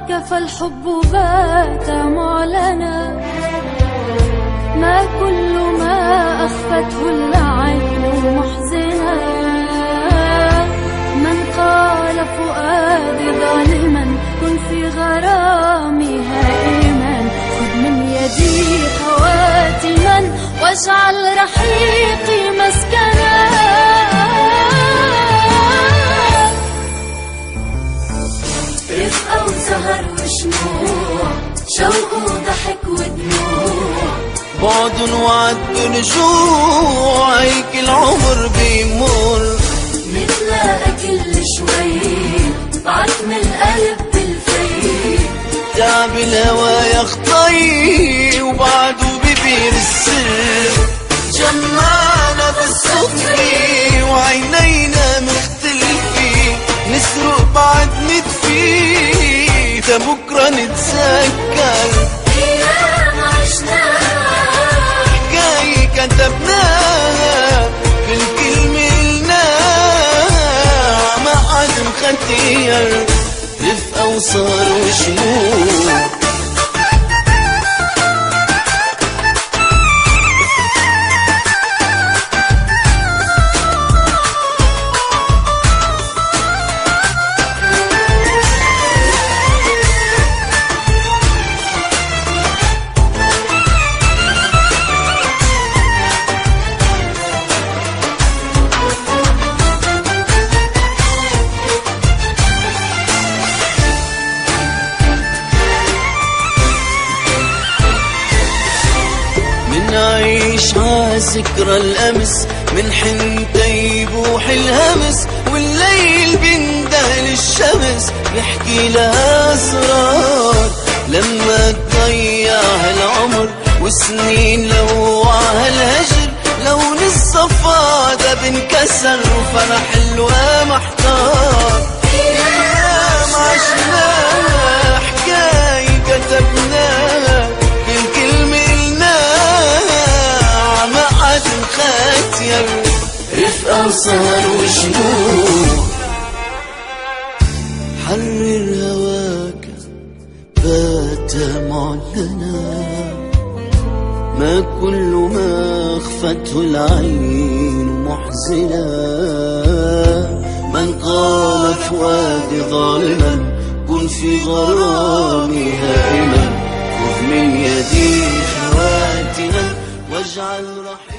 كفى الحب بات معلنا، ما كل ما أخفته العين محزنا. من قال فؤادي ظالما كن في غرامي هائما، خذ من يدي خواتما واجعل رحيقي مسكنا. رفقة وسهر وشموع، شوق وضحك ودموع، بعد وعد ونجوع، هيك العمر بيمر. نتلاقى كل شوي بعتم القلب بالفي، تعب الهوى يخطي وبعده ببير السر. جمعنا بالصدفة وعينينا مختلفة، نسرق بعد ندفي، تا بكرة نتذكر أيام عشناها، حكاية كتبناها، كل كلمة قلناها ما حد مختير. رفقة وصار وشموع، نعيش عذكرى الأمس، من حنتا يبوح الهمس، والليل بيندهل الشمس يحكي لها أسرار. لما تضيع العمر وسنين لوعها الهجر، لون الصفا ده بنكسر وفرح الوا محتار. أيام عشناها، حكاية كتبناها، كل كلمة مختير. رفقة وسهر وشموع، حرر هواك بات معلنا، ما كل ما أخفته العين محزنا. من قال فؤادي ظالما كن في غرامي هائما، خذ من يدي خواتنا واجعل رحيما.